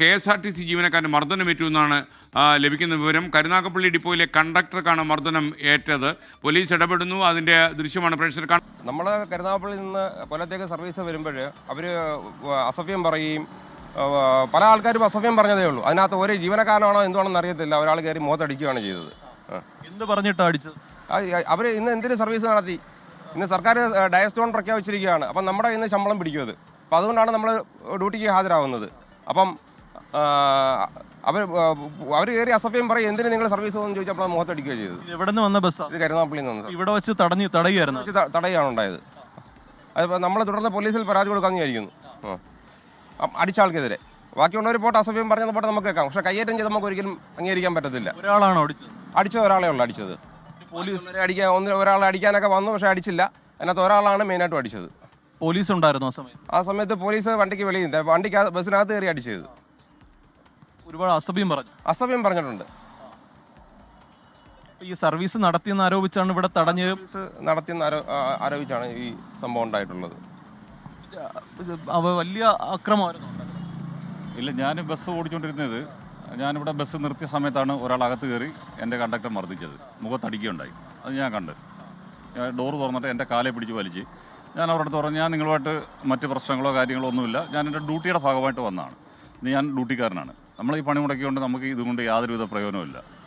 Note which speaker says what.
Speaker 1: KSRTC ജീവനക്കാരന് മർദ്ദനമേറ്റു എന്നാണ് ലഭിക്കുന്ന വിവരം. കരുനാഗപ്പള്ളി ഡിപ്പോയിലെ കണ്ടക്ടർക്കാണ് മർദ്ദനം ഏറ്റത്. പോലീസ് ഇടപെടുന്നു. അതിന്റെ ദൃശ്യമാണ് പ്രേക്ഷകർ കാണുന്നത്.
Speaker 2: നമ്മൾ കരുനാഗപ്പള്ളിയിൽ നിന്ന് കൊല്ലത്തേക്ക് സർവീസ് വരുമ്പോൾ അവർ അസഭ്യം പറയുകയും പല ആൾക്കാരും അസഭ്യം പറഞ്ഞതേ ഉള്ളൂ. അതിനകത്ത് ഒരു ജീവനക്കാരനാണോ എന്തുവാണെന്ന് അറിയത്തില്ല. ഒരാൾ കയറി മുഖത്തടിക്കുകയാണ് ചെയ്തത്.
Speaker 3: എന്ത് പറഞ്ഞിട്ടാണ് അടിച്ചത്?
Speaker 2: അവർ ഇന്ന് എന്തിന് സർവീസ് നടത്തി? ഇന്ന് സർക്കാർ ഡയസ്റ്റോൺ പ്രഖ്യാപിച്ചിരിക്കുകയാണ്. അപ്പം നമ്മുടെ ഇന്ന് ശമ്പളം പിടിക്കും അത്. അപ്പം അതുകൊണ്ടാണ് നമ്മൾ ഡ്യൂട്ടിക്ക് ഹാജരാകുന്നത്. അപ്പം അവർ കയറി അസഭ്യം പറയും, എന്തിന് നിങ്ങൾ സർവീസ് പോകുന്നു ചോദിച്ചപ്പോൾ മുഖത്തടിക്കുകയോ ചെയ്തത്.
Speaker 3: എവിടെ നിന്ന് വന്ന ബസ്?
Speaker 2: ഇത് കരുനാഗപ്പള്ളിയിൽ നിന്ന്.
Speaker 3: ഇവിടെ വെച്ച് തടയുകയായിരുന്നു.
Speaker 2: തടയാണ് ഉണ്ടായത്. അതിപ്പോൾ നമ്മൾ തുടർന്ന് പോലീസിൽ പരാതി കൊടുക്കാമെന്ന് വിചാരിക്കുന്നു. അടിച്ച ആൾക്കെതിരെ ബാക്കിയുള്ളവർ പോട്ട് അസഭ്യം പറഞ്ഞത് പോട്ടെ നമുക്ക് കേൾക്കാം. പക്ഷേ കയ്യേറ്റം ചെയ്ത് നമുക്ക് ഒരിക്കലും അംഗീകരിക്കാൻ പറ്റത്തില്ല.
Speaker 3: ഒരാളാണോ അടിച്ചത്?
Speaker 2: അടിച്ചത് ഒരാളെ ഉള്ളു. അടിച്ചത് പോലീസ് ഒരാളെ അടിക്കാനൊക്കെ വന്നു, പക്ഷേ അടിച്ചില്ല. അതിനകത്ത് ഒരാളാണ് മെയിനായിട്ടും അടിച്ചത്.
Speaker 3: പോലീസ് ഉണ്ടായിരുന്നു ആ സമയത്ത്?
Speaker 2: ആ സമയത്ത് പോലീസ് വണ്ടിക്ക് വെളിയിൽ ബസ്സിനകത്ത് കയറി അടിച്ചത്.
Speaker 3: ഒരുപാട് അസഭ്യം പറഞ്ഞു.
Speaker 2: അസഭ്യം പറഞ്ഞിട്ടുണ്ട്.
Speaker 3: ഈ സർവീസ് നടത്തിയെന്ന് ആരോപിച്ചാണ് ഇവിടെ
Speaker 2: നടത്തിയെന്ന് ആരോപിച്ചാണ് ഈ സംഭവം ഉണ്ടായിട്ടുള്ളത്.
Speaker 3: വലിയ അക്രമമായിരുന്നു.
Speaker 4: ഇല്ല, ഞാൻ ബസ് ഓടിച്ചുകൊണ്ടിരുന്നത്, ഞാനിവിടെ ബസ് നിർത്തിയ സമയത്താണ് ഒരാൾ അകത്ത് കയറി എൻ്റെ കണ്ടക്ടർ മർദ്ദിച്ചത്. മുഖത്തടിക്കുകയുണ്ടായി. അത് ഞാൻ കണ്ട്. ഞാൻ ഡോറ് തുറന്നിട്ട് എൻ്റെ കാലെ പിടിച്ച് വലിച്ച് ഞാൻ അവരുടെ അടുത്ത് പറഞ്ഞു, ഞാൻ നിങ്ങളുമായിട്ട് മറ്റ് പ്രശ്നങ്ങളോ കാര്യങ്ങളോ ഒന്നുമില്ല, ഞാൻ എൻ്റെ ഡ്യൂട്ടിയുടെ ഭാഗമായിട്ട് വന്നതാണ്. ഇന്ന് ഞാൻ ഡ്യൂട്ടിക്കാരനാണ്. നമ്മൾ ഈ പണി മുടക്കിക്കൊണ്ട് നമുക്ക് ഇതുകൊണ്ട് യാതൊരുവിധ പ്രയോജനമില്ല.